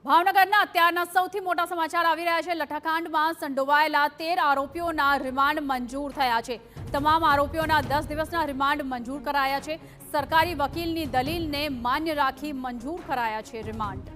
ભાવનગરના અત્યારના સૌથી મોટા સમાચાર આવી રહ્યા છે। લઠ્ઠાકાંડમાં સંડોવાયેલા 13 આરોપીઓના રિમાન્ડ મંજૂર થયા છે। તમામ આરોપીઓના 10 દિવસના રિમાન્ડ મંજૂર કરાયા છે। સરકારી વકીલની દલીલને માન્ય રાખી મંજૂર કરાયા છે રિમાન્ડ।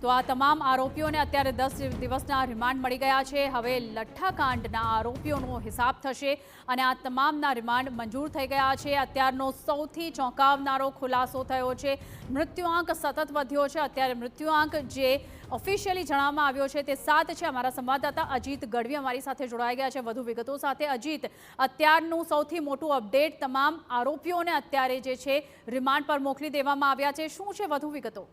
તો આ તમામ આરોપીઓને અત્યારે 10 દિવસના રિમાન્ડ મળી ગયા છે। હવે લઠ્ઠાકાંડના આરોપીઓનો હિસાબ થશે અને આ તમામના રિમાન્ડ મંજૂર થઈ ગયા છે। અત્યારનો સૌથી ચોંકાવનારો ખુલાસો થયો છે। મૃત્યુઆંક સતત વધ્યો છે। અત્યારે મૃત્યુઆંક જે ઓફિશિયલી જણાવવામાં આવ્યો છે તે 7 છે। અમારા સંવાદદાતા અજીત ગઢવી અમારી સાથે જોડાઈ ગયા છે વધુ વિગતો સાથે। અજીત, અત્યારનું સૌથી મોટું અપડેટ, તમામ આરોપીઓને અત્યારે જે છે રિમાન્ડ પર મોકલી દેવામાં આવ્યા છે, શું છે વધુ વિગતો?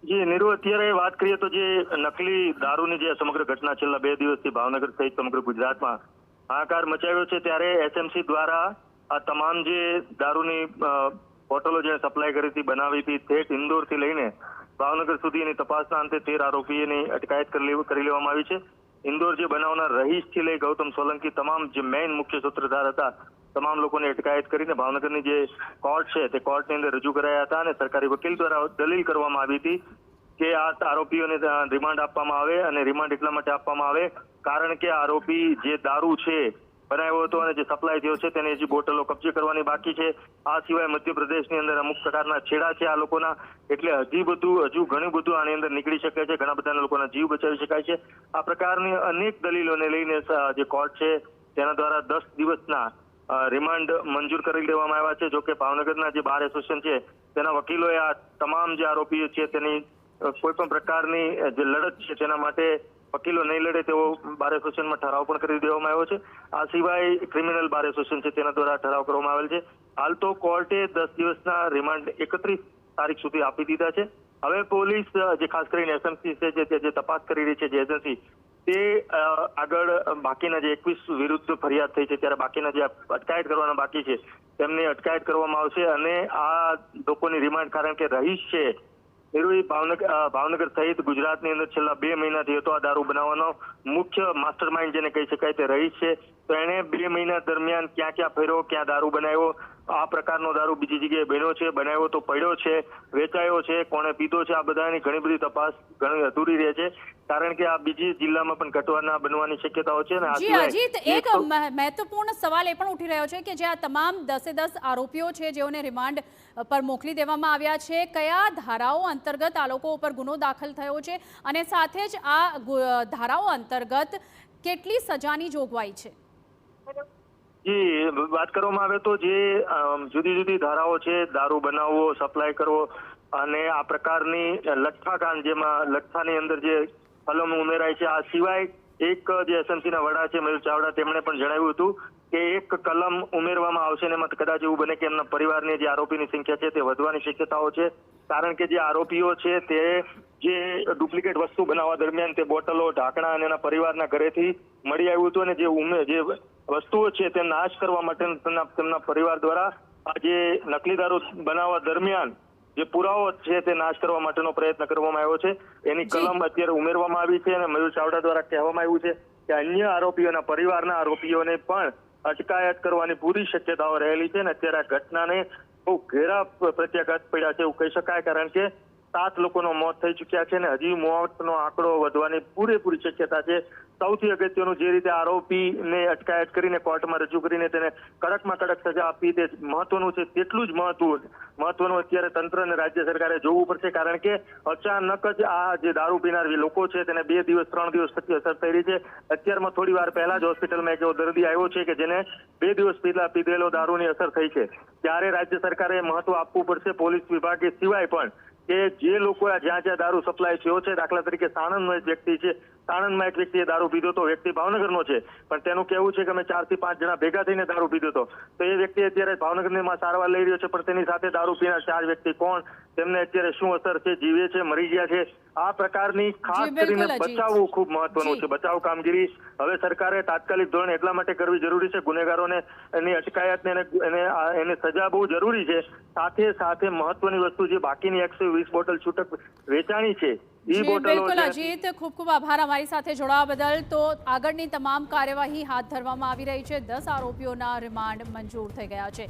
જી નીરુ, અત્યારે વાત કરીએ તો જે નકલી દારૂની જે સમગ્ર ઘટના છેલ્લા 2 દિવસથી ભાવનગર સહિત સમગ્ર ગુજરાતમાં હાહાકાર મચાવ્યો છે, ત્યારે એસએમસી દ્વારા આ તમામ જે દારૂની બોટલો જે સપ્લાય કરી હતી, બનાવી હતી, ઠેઠ ઇન્દોરથી લઈને ભાવનગર સુધીની તપાસના અંતે 13 આરોપીઓની અટકાયત કરી લેવામાં આવી છે। ઇન્દોર જે બનાવના રહીશથી લઈ ગૌતમ સોલંકી તમામ જે મેઇન મુખ્ય સૂત્રધાર હતા તમામ લોકોને અટકાયત કરીને ભાવનગરની જે કોર્ટ છે તે કોર્ટની અંદર રજૂ કરાયા હતા અને સરકારી વકીલ દ્વારા દલીલ કરવામાં આવી હતી કે આ આરોપીઓને રિમાન્ડ આપવામાં આવે। અને રિમાન્ડ એટલા માટે આપવામાં આવે કારણ કે આરોપી જે દારૂ છે બનાવ્યો હતો અને જે સપ્લાય થયો છે તેને હજી બોટલો કબજે કરવાની બાકી છે। આ સિવાય મધ્યપ્રદેશની અંદર અમુક પ્રકારના છેડા છે આ લોકોના, એટલે હજુ ઘણું બધું આની અંદર નીકળી શકે છે, ઘણા બધા લોકોના જીવ બચાવી શકાય છે। આ પ્રકારની અનેક દલીલોને લઈને જે કોર્ટ છે તેના દ્વારા 10 દિવસના રિમાન્ડ મંજૂર કરી દેવામાં આવ્યા છે। જોકે ભાવનગરના જે બાર એસોસિએશન છે તેના વકીલોએ આ તમામ જે આરોપીઓ છે તેની કોઈ પણ પ્રકારની જે લડત છે તેના માટે વકીલો નહીં લડે તેવો બાર એસોસિએશનમાં ઠરાવ પણ કરી દેવામાં આવ્યો છે। આ સિવાય ક્રિમિનલ બાર એસોસિએશન છે તેના દ્વારા ઠરાવ કરવામાં આવેલ છે। હાલ તો કોર્ટે 10 દિવસના રિમાન્ડ 31 તારીખ સુધી આપી દીધા છે। હવે પોલીસ જે ખાસ કરીને એસએમસી છે જે તપાસ કરી રહી છે જે એજન્સી, તે આગળ બાકીના જે 21 વિરુદ્ધ ફરિયાદ થઈ છે ત્યારે બાકીના જે અટકાયત કરવાના બાકી છે તેમની અટકાયત કરવામાં આવશે અને આ લોકોની રિમાન્ડ, કારણ કે રહીશ છે ભાવનગર સહિત ગુજરાતની અંદર છેલ્લા 2 મહિનાથી હતો આ દારૂ બનાવવાનો મુખ્ય માસ્ટર માઇન્ડ જેને કહી શકાય તે રહીશ છે। તો એણે 2 મહિના દરમિયાન ક્યાં ક્યાં ફર્યો, ક્યાં દારૂ બનાવ્યો, આ પ્રકારનો દારૂ બીજી જગ્યાએ બન્યો છે, બનાવ્યો તો પડ્યો છે, વેચાયો છે, કોણે પીધો છે, આ બધાની ઘણી બધી તપાસ ઘણી અધૂરી રહે છે કારણ કે આ બીજી જિલ્લામાં પણ ઘટવાના બનવાની શક્યતાઓ છે। જી અજીત, એક મહત્વપૂર્ણ સવાલ એ પણ ઉઠી રહ્યો છે કે જે આ તમામ 10 આરોપીઓ છે જેઓને રિમાન્ડ પર મોકલી દેવામાં આવ્યા છે, કયા ધારાઓ અંતર્ગત આ લોકો ઉપર ગુનો દાખલ થયો છે અને સાથે જ આ ધારાઓ અંતર્ગત કેટલી સજાની જોગવાઈ છે? જી, વાત કરવામાં આવે તો જે જુદી જુદી ધારાઓ છે, દારૂ બનાવવો, સપ્લાય કરવો અને આ પ્રકારની લઠ્ઠાકાંડ જેમાં લઠ્ઠાની અંદર જે કલમ ઉમેરાય છે, આ સિવાય એક જે એસએમસીના વડા છે મયુર ચાવડા, તેમણે પણ જણાવ્યું હતું કે એક કલમ ઉમેરવામાં આવશે અને એમાં કદાચ એવું બને કે એમના પરિવારની જે આરોપીની સંખ્યા છે તે વધવાની શક્યતાઓ છે કારણ કે જે આરોપીઓ છે તે જે ડુપ્લિકેટ વસ્તુ બનાવવા દરમિયાન તે બોટલો, ઢાંકણા અને એના પરિવારના ઘરેથી મળી આવ્યું હતું અને જે વસ્તુઓ છે તે નાશ કરવા માટે તેમના પરિવાર દ્વારા આ જે નકલી દારૂ બનાવવા દરમિયાન જે પુરાવો છે તે નાશ કરવા માટેનો પ્રયત્ન કરવામાં આવ્યો છે, એની કલમ અત્યારે ઉમેરવામાં આવી છે અને મયુર ચાવડા દ્વારા કહેવામાં આવ્યું છે કે અન્ય આરોપીઓના પરિવારના આરોપીઓને પણ અટકાયત કરવાની પૂરી શક્યતાઓ રહેલી છે અને અત્યારે આ ઘટનાને બહુ ઘેરા પ્રત્યાઘાત પડ્યા છે એવું કહી શકાય કારણ કે 7 લોકોનો મોત થઈ ચૂક્યા છે અને હજી મોતનો આંકડો વધવાની પૂરેપૂરી શક્યતા છે। સૌથી અગત્યનું જે રીતે આરોપીને અટકાયત કરીને કોર્ટમાં રજૂ કરીને તેને કડકમાં કડક સજા આપી તે મહત્વનું છે, તેટલું જ મહત્વનું અત્યારે તંત્ર અને રાજ્ય સરકારે જોવું પડશે કારણ કે અચાનક જ આ જે દારૂ પીનાર લોકો છે તેને 2 દિવસ 3 દિવસ થકી અસર થઈ રહી છે। અત્યારમાં થોડી વાર પહેલા જ હોસ્પિટલમાં એક એવો દર્દી આવ્યો છે કે જેને 2 દિવસ પહેલા પીધેલો દારૂની અસર થઈ છે, ત્યારે રાજ્ય સરકારે મહત્વ આપવું પડશે પોલીસ વિભાગે સિવાય પણ કે જે લોકો જ્યાં દારૂ સપ્લાય થયો છે, દાખલા તરીકે સાણંદનો એક વ્યક્તિ છે, સાણંદમાં એક વ્યક્તિએ દારૂ પીધો હતો, વ્યક્તિ ભાવનગરનો છે પણ તેનું કહેવું છે કે અમે 4 થી 5 જણા ભેગા થઈને દારૂ પીધો હતો, તો એ વ્યક્તિ અત્યારે ભાવનગરમાં સારવાર લઈ રહ્યો છે પણ તેની સાથે દારૂ પીનાર 4 વ્યક્તિ કોણ, તેમને અત્યારે શું અસર છે, જીવે છે, મરી ગયા છે, આ પ્રકારની ખાસ કરીને બચાવવું ખૂબ મહત્વનું છે। બચાવ કામગીરી હવે સરકારે તાત્કાલિક ધોરણે એટલા માટે કરવી જરૂરી છે, ગુનેગારોને એની અટકાયત એને સજા બહુ જરૂરી છે। સાથે સાથે મહત્વની વસ્તુ જે બાકીની 120 બોટલ છૂટક વેચાણી છે એ બોટલો। બિલકુલ અજીત, ખૂબ ખૂબ આભાર અમારી સાથે જોડાવા બદલ। તો આગળની તમામ કાર્યવાહી હાથ ધરવામાં આવી રહી છે। 10 આરોપીઓના રિમાન્ડ મંજૂર થઈ ગયા છે।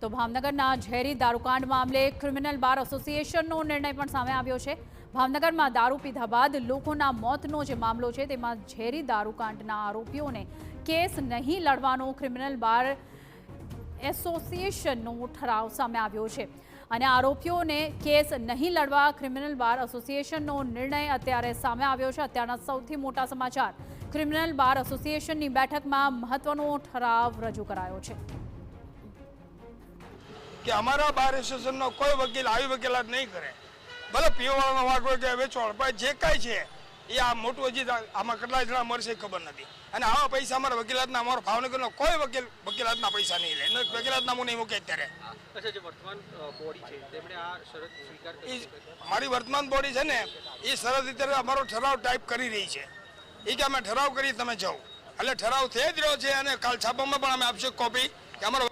તો ભાવનગરના ઝેરી દારૂકાંડ મામલે ક્રિમિનલ બાર એસોસિએશનનો નિર્ણય પણ સામે આવ્યો છે. ભાવનગરમાં દારૂ પીધા બાદ લોકોના મોતનો જે મામલો છે તેમાં ઝેરી દારૂકાંડના આરોપીઓને કેસ નહીં લડવાનો ક્રિમિનલ બાર એસોસિએશનનો ઠરાવ સામે આવ્યો છે અને આરોપીઓને કેસ નહીં લડવા ક્રિમિનલ બાર એસોસિએશનનો નિર્ણય અત્યારે સામે આવ્યો છે. અત્યારના સૌથી મોટા સમાચાર, ક્રિમિનલ બાર એસોસિએશનની બેઠકમાં મહત્વનો ઠરાવ રજૂ કરાયો છે કે અમારા બાર એસોસિએશનનો કોઈ વકીલ આવી વકીલાત નહીં કરે, ભલે પીવાળાનો વાંક હોય કે વેચવાળો, પણ જે કાંઈ છે એ આ મોટું હજી આમાં કેટલા જણા મરશે ખબર નથી. અને આવા પૈસા અમારા વકીલાતના, અમારો ભાવનગરનો કોઈ વકીલાતના પૈસા નહીં લે, વકીલાતના નહીં મૂકે અત્યારે. મારી વર્તમાન બોડી છે ને એ સરસ રીતે અમારો ઠરાવ ટાઈપ કરી રહી છે. એ કે અમે ઠરાવ કરી તમે જાઓ, એટલે ઠરાવ થઈ જ રહ્યો છે અને કાલ છાપામાં પણ અમે આપશે કોપી કે અમારો